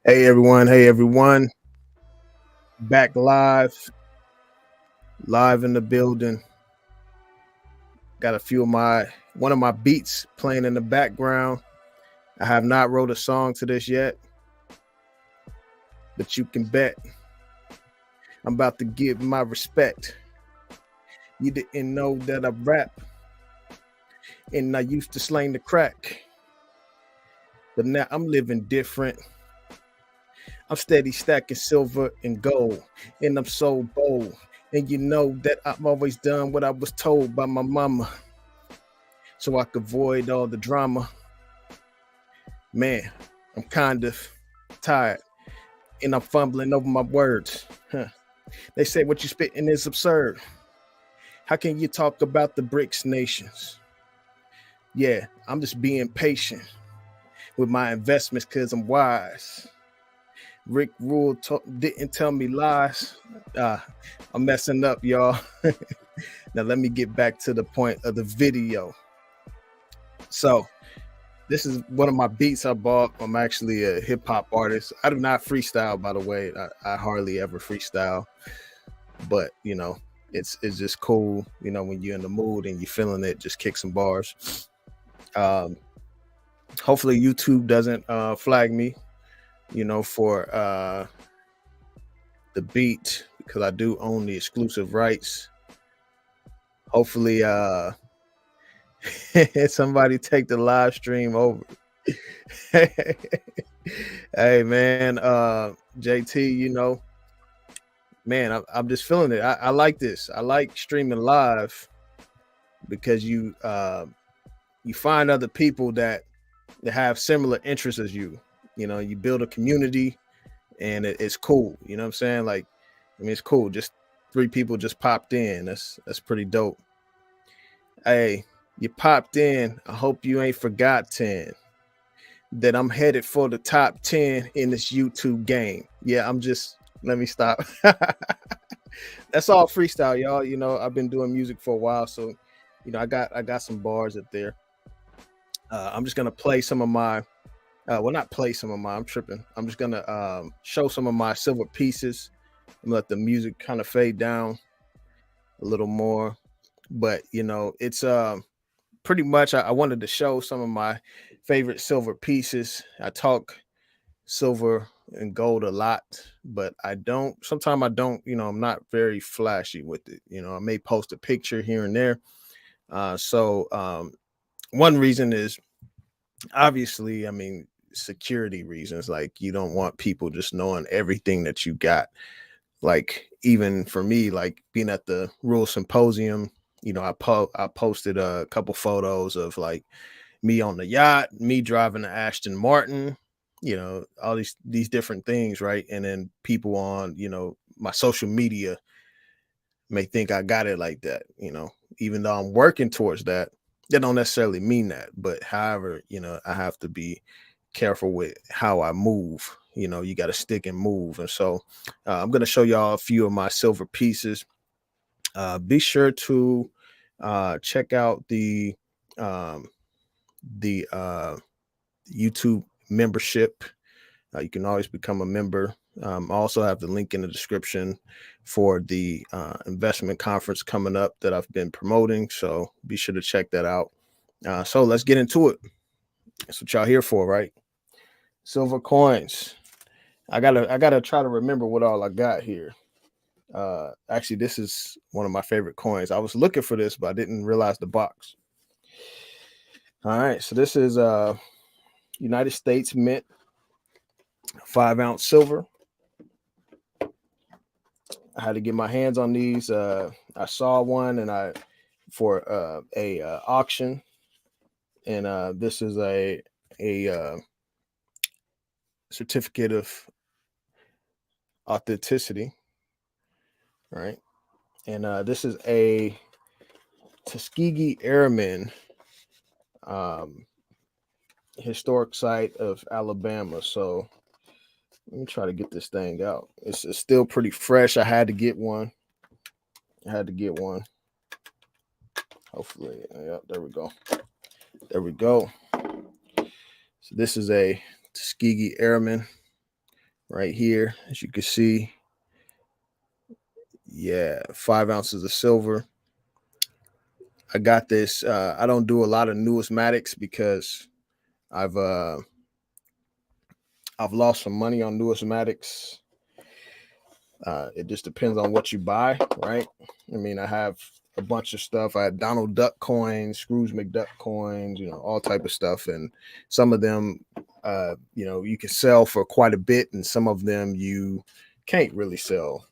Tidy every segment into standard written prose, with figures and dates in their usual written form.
Hey everyone, back live in the building. Got a few of my one of my beats playing in the background. I have not wrote a song to this yet, but you can bet I'm about to give my respect. You didn't know that I rap and I used to slang the crack, but now I'm living different. I'm steady stacking silver and gold, and I'm so bold. And you know that I've always done what I was told by my mama, so I could avoid all the drama. Man, I'm kind of tired and I'm fumbling over my words. Huh. They say what you spitting is absurd. How can you talk about the BRICS nations? Yeah, I'm just being patient with my investments because I'm wise. Rick Rule didn't tell me lies. Uh, I'm messing up, y'all. Now, let me get back to the point of the video. So, this is one of my beats I bought. I'm actually a hip hop artist. I do not freestyle, by the way. I hardly ever freestyle, but it's just cool. When you're in the mood and you're feeling it, just kick some bars. Um, Hopefully, YouTube doesn't flag me, for the beat because I do own the exclusive rights. Hopefully, somebody take the live stream over. Hey man, JT, man, I'm just feeling it. I like this. I like streaming live because you find other people that have similar interests as you. You build a community, and it's cool. You know what I'm saying? Like, I mean, it's cool. Just three people just popped in. That's pretty dope. Hey, you popped in. I hope you ain't forgotten that I'm headed for the top 10 in this YouTube game. Yeah, I'm just let me stop. That's all freestyle, y'all. I've been doing music for a while, so I got some bars up there. I'm just gonna play some of my well, not play some of my, I'm tripping. I'm just gonna show some of my silver pieces and let the music kind of fade down a little more. But it's pretty much I wanted to show some of my favorite silver pieces. I talk silver and gold a lot, but I don't sometimes I don't, I'm not very flashy with it. I may post a picture here and there. So one reason is obviously, I mean, security reasons. Like, you don't want people just knowing everything that you got. Like, even for me, like being at the Rural Symposium, I posted a couple photos of like me on the yacht, me driving the Ashton Martin, all these different things, right? And then people on, my social media may think I got it like that, even though I'm working towards that. That don't necessarily mean that, but however, I have to be careful with how I move. You got to stick and move, and so I'm gonna show y'all a few of my silver pieces. Be sure to check out um, the YouTube membership. You can always become a member. I also have the link in the description for the investment conference coming up that I've been promoting. So be sure to check that out. So let's get into it. That's what y'all here for, right? Silver coins. I gotta try to remember what all I got here. Actually, this is one of my favorite coins. I was looking for this, but I didn't realize the box. All right, so this is United States Mint, 5-ounce silver. I had to get my hands on these. I saw one and I for a auction, and this is a certificate of authenticity, right? And this is a Tuskegee Airmen um, historic site of Alabama. So let me try to get this thing out. It's still pretty fresh. I had to get one. I had to get one. Hopefully, yeah, there we go. There we go. So this is a Tuskegee Airman. right here, as you can see. Yeah, 5 ounces of silver. I got this. I don't do a lot of numismatics because I've uh I've lost some money on numismatics. It just depends on what you buy, right? I mean, I have a bunch of stuff. I have Donald Duck coins, Scrooge McDuck coins, all type of stuff, and some of them, you can sell for quite a bit, and some of them you can't really sell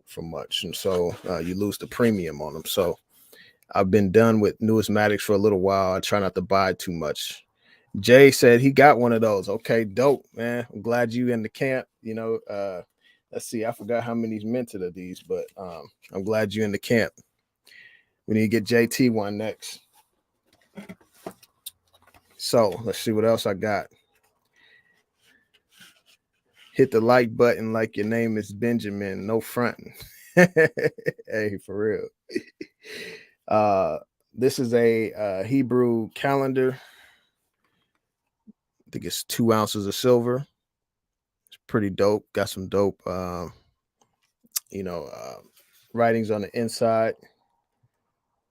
for much, and so you lose the premium on them. So I've been done with numismatics for a little while. I try not to buy too much. Jay said he got one of those. Okay, dope, man. I'm glad you in the camp. Let's see. I forgot how many's minted of these, but I'm glad you in the camp. We need to get JT one next. So let's see what else I got. Hit the like button like your name is Benjamin. No fronting. Hey, for real. This is a Hebrew calendar. I think it's 2 ounces of silver. It's pretty dope. Got some dope, writings on the inside.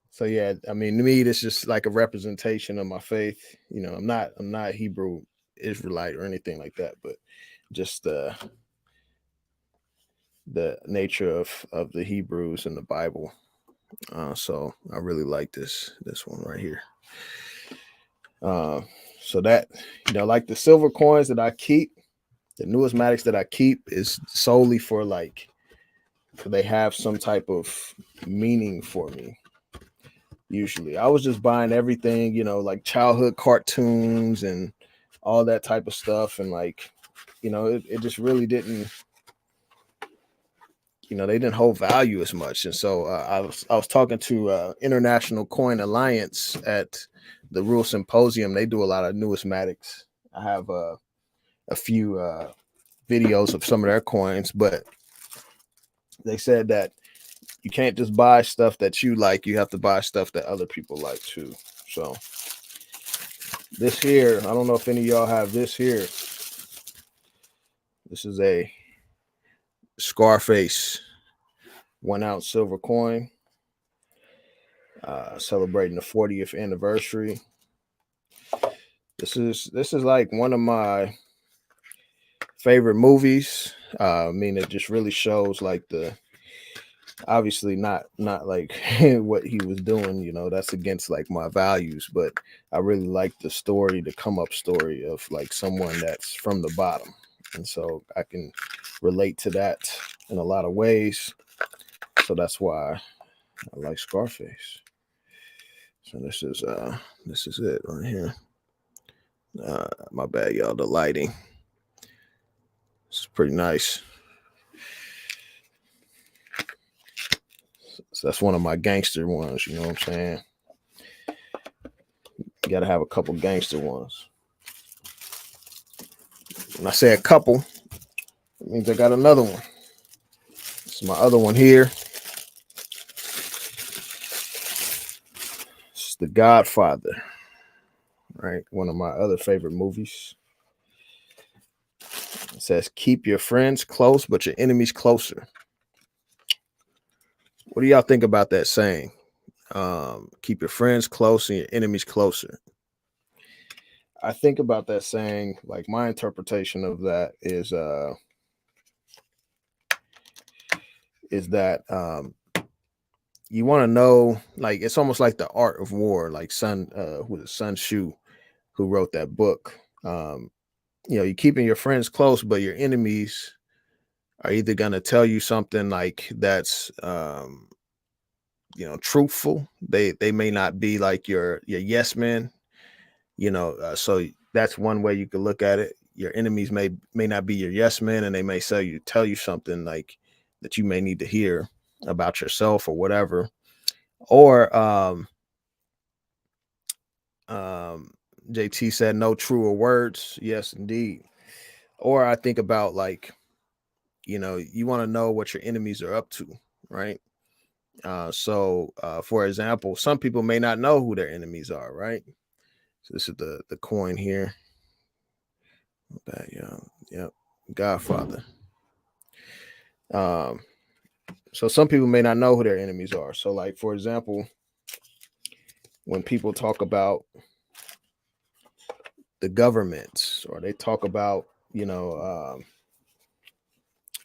So yeah, I mean, to me, this is just like a representation of my faith. I'm not Hebrew Israelite or anything like that, but just the nature of the Hebrews in the Bible. So I really like this one right here. So that, like the silver coins that I keep, the numismatics that I keep is solely for they have some type of meaning for me. Usually I was just buying everything, like childhood cartoons and all that type of stuff. And it just really didn't, they didn't hold value as much. And so I was talking to International Coin Alliance at the Rural Symposium. They do a lot of numismatics. I have a few videos of some of their coins, but they said that you can't just buy stuff that you like. You have to buy stuff that other people like too. So this here, I don't know if any of y'all have this here. This is a Scarface 1 ounce silver coin, celebrating the 40th anniversary. This is like one of my favorite movies. I mean, it just really shows like obviously not like what he was doing, that's against like my values, but I really like the story, the come up story of like someone that's from the bottom. And so I can relate to that in a lot of ways. So that's why I like Scarface. So this is it right here. My bad, y'all. The lighting. It's pretty nice. So that's one of my gangster ones. You know what I'm saying? You gotta have a couple gangster ones. When I say a couple, it means I got another one. This is my other one here. It's The Godfather, right? One of my other favorite movies. It says, keep your friends close, but your enemies closer. What do y'all think about that saying? Keep your friends close and your enemies closer. I think about that saying, like my interpretation of that is that you want to know, like it's almost like the art of war, like Sun Tzu, who wrote that book. You're keeping your friends close, but your enemies are either going to tell you something like that's truthful. They may not be like your yes men. So that's one way you could look at it. Your enemies may not be your yes men, and they may tell you something like that you may need to hear about yourself or whatever. Or JT said no truer words. Yes, indeed. Or I think about like, you want to know what your enemies are up to, right? So for example, some people may not know who their enemies are, right? So this is the coin here. Yep, Godfather. Um, so some people may not know who their enemies are. So, like for example, when people talk about the governments or they talk about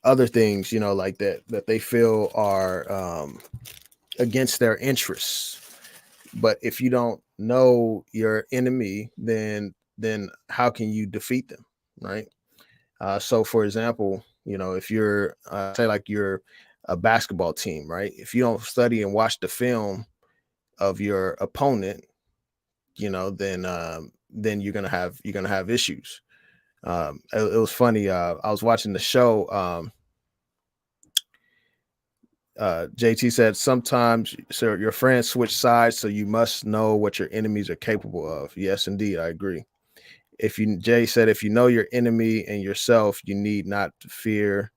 other things, like that they feel are against their interests. But if you don't know your enemy, then how can you defeat them, right? So for example, if you're say like you're a basketball team, right? If you don't study and watch the film of your opponent, then you're gonna have issues. It was funny. I was watching the show. JT said sometimes so your friends switch sides, so you must know what your enemies are capable of. Yes, indeed, I agree. Jay said, if you know your enemy and yourself, you need not to fear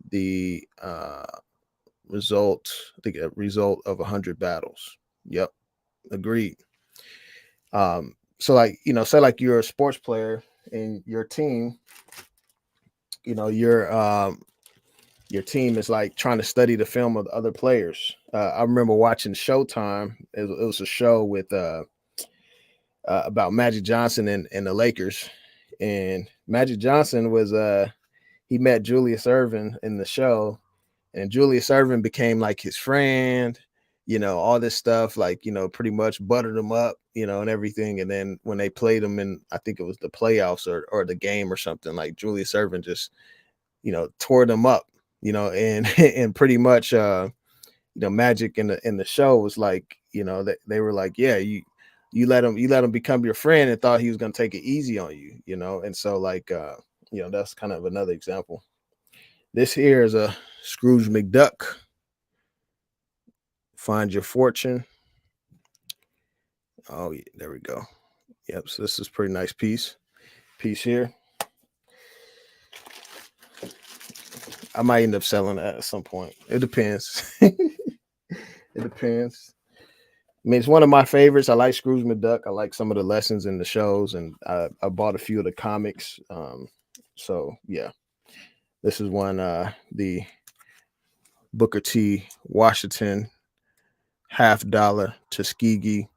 the result. I think a result of 100 battles. Yep, agreed. So like say like you're a sports player and your team, your team is like trying to study the film of the other players. I remember watching Showtime. It was a show with about Magic Johnson and the Lakers. And Magic Johnson was he met Julius Erving in the show, and Julius Erving became like his friend. All this stuff, like pretty much buttered him up, and everything. And then when they played him in, I think it was the playoffs or the game or something, like Julius Erving just tore them up, and and pretty much Magic in the show was like, that they were like, yeah, you let him become your friend and thought he was gonna take it easy on you, and so like that's kind of another example. This here is a Scrooge McDuck. Find your fortune. Oh yeah, there we go. Yep, so this is a pretty nice piece here. I might end up selling that at some point. It depends. It depends. I mean, it's one of my favorites. I like Scrooge McDuck. I like some of the lessons in the shows, and I bought a few of the comics. So yeah, this is one. The Booker T. Washington $50 Tuskegee.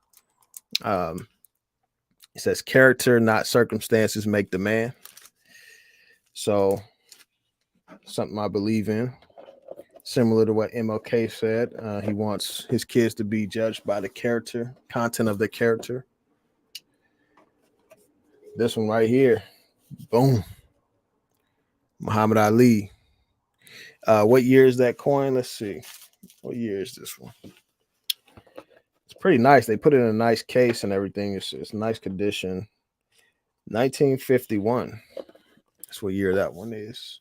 It says character, not circumstances, make the man. So something I believe in. Similar to what MLK said, he wants his kids to be judged by the character, content of the character. This one right here, boom, Muhammad Ali. What year is that coin? Let's see. What year is this one? It's pretty nice. They put it in a nice case and everything. It's nice condition. 1951. That's what year that one is.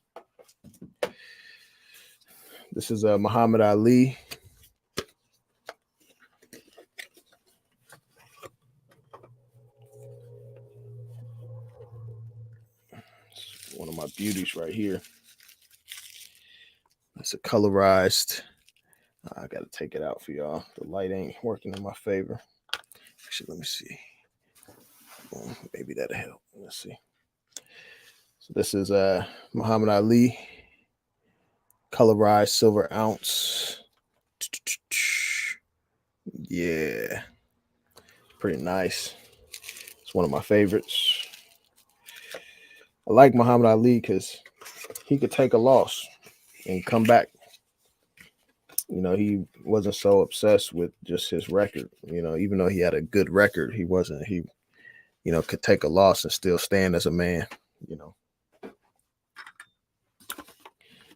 This is Muhammad Ali. It's one of my beauties right here. It's a colorized. I got to take it out for y'all. The light ain't working in my favor. Actually, let me see. Maybe that'll help. Let's see. So this is Muhammad Ali, colorized silver ounce. Yeah, pretty nice. It's one of my favorites. I like Muhammad Ali because he could take a loss and come back. He wasn't so obsessed with just his record. Even though he had a good record, he wasn't. He, could take a loss and still stand as a man.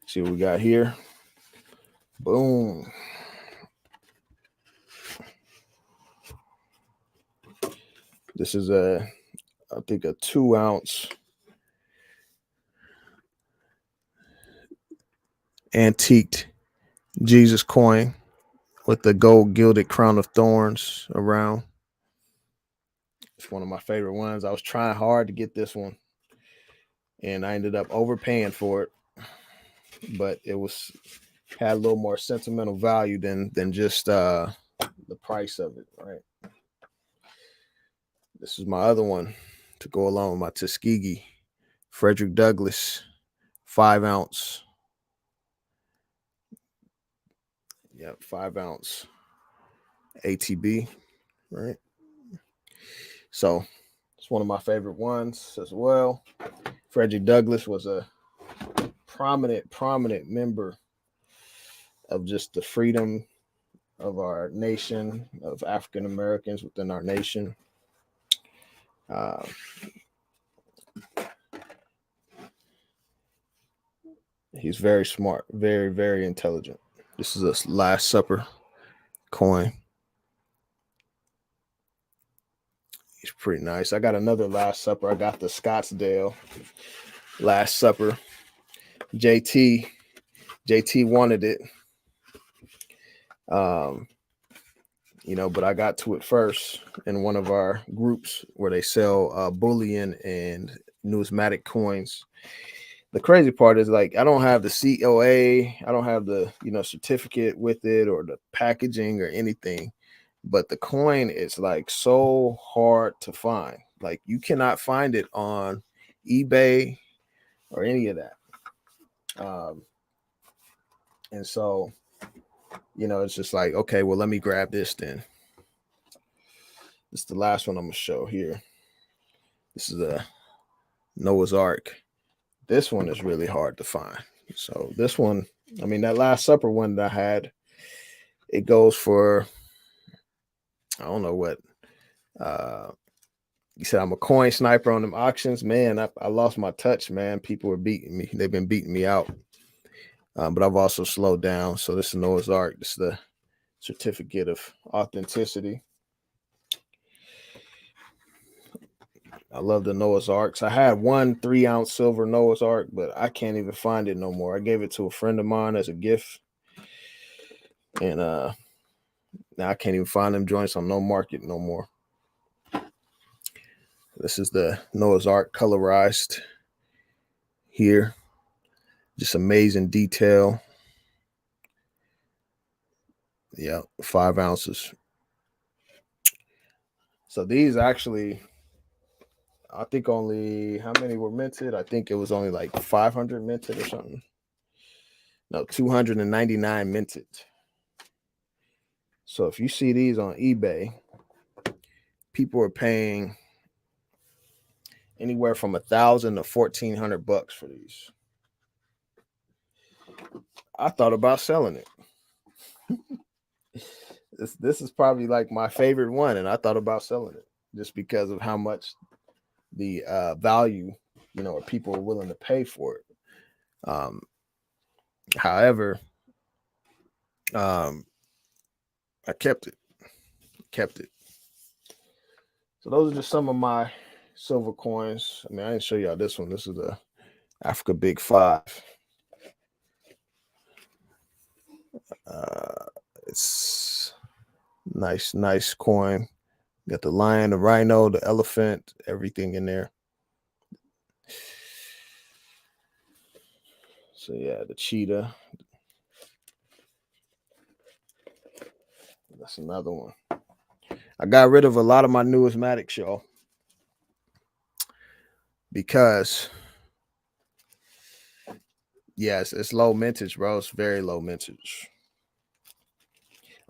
See what we got here. Boom. This is I think a 2 ounce antiqued Jesus coin with the gold gilded crown of thorns around. It's one of my favorite ones. I was trying hard to get this one, and I ended up overpaying for it. But it had a little more sentimental value than just the price of it, right? This is my other one to go along with my Tuskegee, Frederick Douglass, 5 ounce. Yep, 5-ounce ATB, right? So it's one of my favorite ones as well. Frederick Douglass was a prominent member of just the freedom of our nation, of African Americans within our nation. Uh, he's very smart, very intelligent. This is a Last Supper coin. He's pretty nice. I got another Last Supper. I got the Scottsdale Last Supper. JT wanted it. But I got to it first in one of our groups where they sell bullion and numismatic coins. The crazy part is, like, I don't have the COA, I don't have the certificate with it or the packaging or anything, but the coin is like so hard to find. Like, you cannot find it on eBay or any of that. And so, it's just like, okay, well, let me grab this then. This is the last one I'm gonna show here. This is a Noah's Ark. This one is really hard to find. So this one, I mean, that Last Supper one that I had, it goes for, I don't know what. You said I'm a coin sniper on them auctions. Man, I lost my touch, man. People were beating me. They've been beating me out. But I've also slowed down. So this is Noah's Ark. This is the certificate of authenticity. I love the Noah's Arks. I had one 3-ounce silver Noah's Ark, but I can't even find it no more. I gave it to a friend of mine as a gift. And now I can't even find them joints on no market no more. This is the Noah's Ark colorized here. Just amazing detail. Yeah, 5 ounces. So these actually, I think only, how many were minted? I think it was only like 500 minted or something. No, 299 minted. So if you see these on eBay, people are paying anywhere from $1,000 to $1,400 for these. I thought about selling it. This is probably like my favorite one, and I thought about selling it just because of how much the value, people are willing to pay for it. However, I kept it. So those are just some of my silver coins. I mean, I didn't show y'all this one. This is the Africa Big Five. It's nice coin. Got the lion, the rhino, the elephant, everything in there. So yeah, the cheetah. That's another one. I got rid of a lot of my numismatics, y'all, because yes, it's low mintage, bro. It's very low mintage.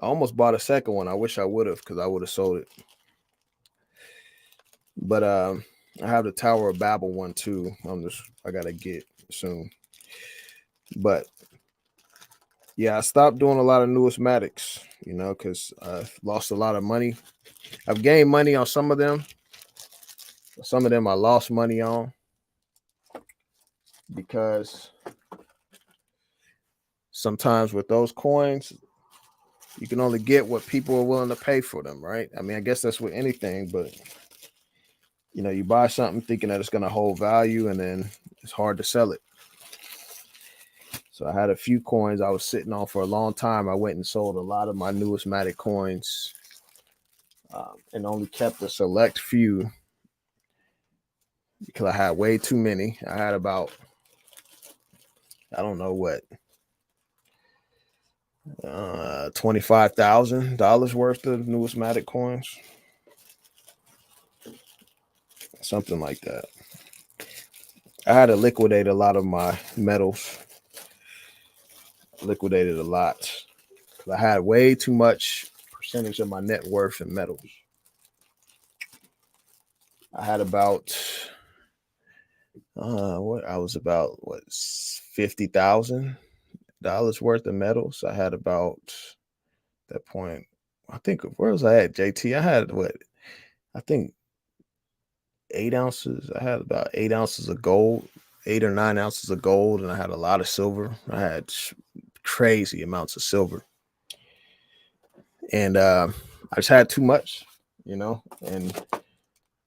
I almost bought a second one. I wish I would have, because I would have sold it. But I have the Tower of Babel one too. I gotta get soon. But yeah, I stopped doing a lot of numismatics, because I lost a lot of money. I've gained money on some of them. Some of them I lost money on because sometimes with those coins, you can only get what people are willing to pay for them, right? I mean, I guess that's with anything, but you buy something thinking that it's going to hold value, and then it's hard to sell it. So I had a few coins I was sitting on for a long time. I went and sold a lot of my numismatic coins, and only kept a select few because I had way too many. I had about, I don't know what, $25,000 worth of numismatic coins, something like that. I had to liquidate a lot of my metals. Liquidated a lot. I had way too much percentage of my net worth in metals. I had about what I was about what $50,000 worth of metals. I had about that point. I think where was I at, JT? I had what I think 8 ounces. I had about 8 ounces of gold, 8 or 9 ounces of gold, and I had a lot of silver. I had crazy amounts of silver, and I just had too much, and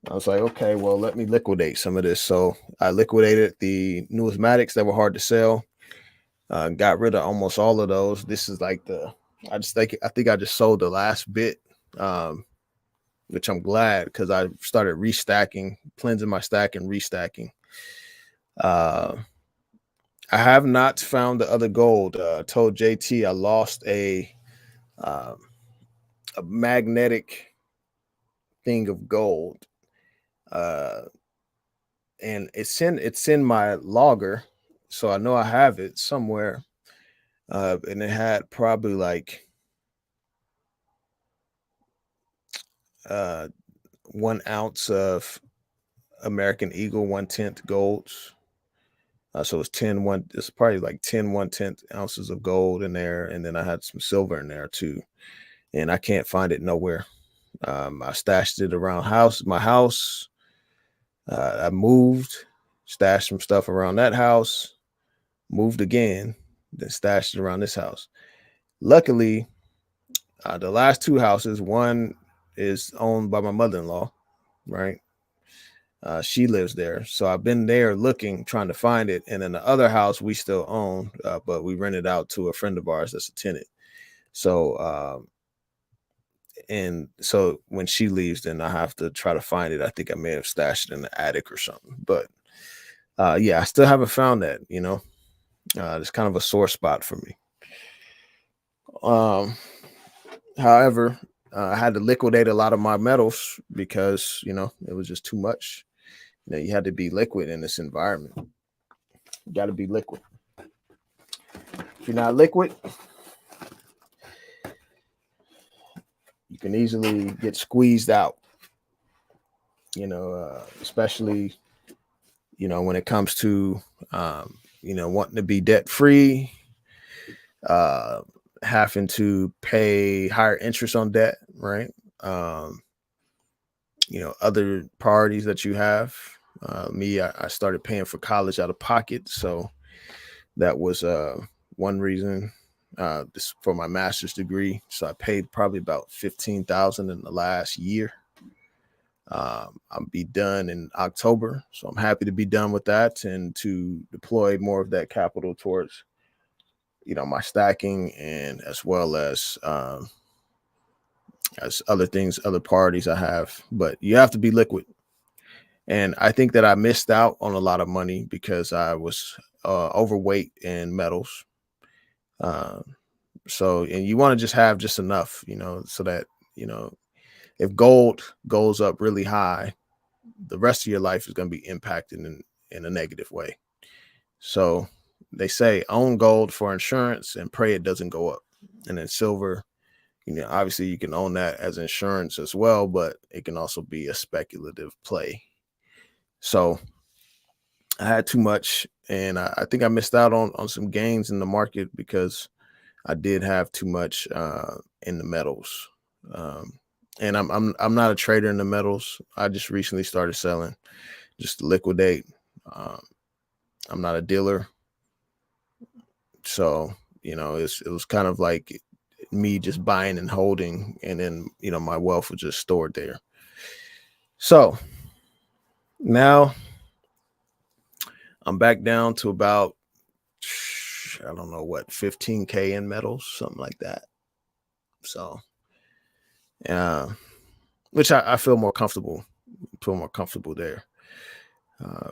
I was like, okay, well, let me liquidate some of this. So I liquidated the numismatics that were hard to sell. Got rid of almost all of those. This is like I think I just sold the last bit, which I'm glad because I started restacking, cleansing my stack and restacking. I have not found the other gold. Told JT I lost a magnetic thing of gold, and it's in my logger, so I know I have it somewhere. And it had probably like uh 1 ounce of American Eagle 1/10 golds. So it's 10 it's probably like 10 1/10 ounces of gold in there, and then I had some silver in there too. And I can't find it nowhere. I stashed it around my house. I moved, stashed some stuff around that house, moved again, then stashed it around this house. Luckily, the last two houses, one is owned by my mother-in-law, right? She lives there. So I've been there looking, trying to find it. And then the other house we still own, but we rented out to a friend of ours that's a tenant. So, and so when she leaves, then I have to try to find it. I think I may have stashed it in the attic or something. But yeah, I still haven't found that, it's kind of a sore spot for me. However, I had to liquidate a lot of my metals because, it was just too much. You had to be liquid in this environment. You got to be liquid. If you're not liquid, you can easily get squeezed out, especially, when it comes to, wanting to be debt free, having to pay higher interest on debt, right? Other priorities that you have. I started paying for college out of pocket. So that was one reason, this for my master's degree. So I paid probably about $15,000 in the last year. I'll be done in October. So I'm happy to be done with that and to deploy more of that capital towards, my stacking, and as well as other things, other priorities I have. But you have to be liquid. And I think that I missed out on a lot of money because I was overweight in metals. So, and you want to just have just enough, so that, if gold goes up really high, the rest of your life is going to be impacted in a negative way. So they say own gold for insurance and pray it doesn't go up. And then silver, obviously you can own that as insurance as well, but it can also be a speculative play. So I had too much, and I think I missed out on some gains in the market because I did have too much in the metals. And I'm not a trader in the metals. I just recently started selling just to liquidate. I'm not a dealer. So, it was kind of like me just buying and holding, and then, my wealth was just stored there. So now I'm back down to about, I don't know what, 15K in metals, something like that. So, which I feel more comfortable there,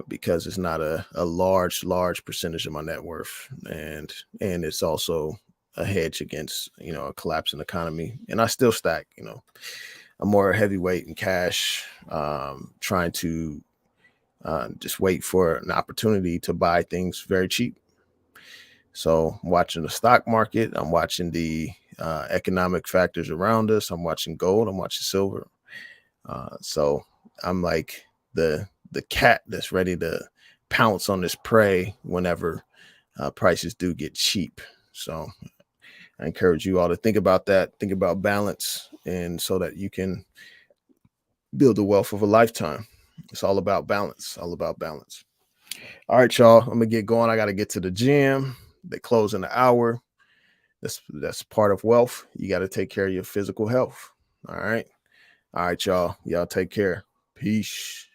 because it's not a large percentage of my net worth, and it's also a hedge against, a collapsing economy. And I still stack, I'm more heavyweight in cash, trying to just wait for an opportunity to buy things very cheap. So I'm watching the stock market. I'm watching the economic factors around us. I'm watching gold. I'm watching silver. So I'm like the cat that's ready to pounce on this prey whenever prices do get cheap. So I encourage you all to think about that. Think about balance, and so that you can build the wealth of a lifetime. It's all about balance. All about balance. All right, y'all. I'm gonna get going. I got to get to the gym. They close in an hour. That's part of wealth. You got to take care of your physical health. All right. All right, y'all. Y'all take care. Peace.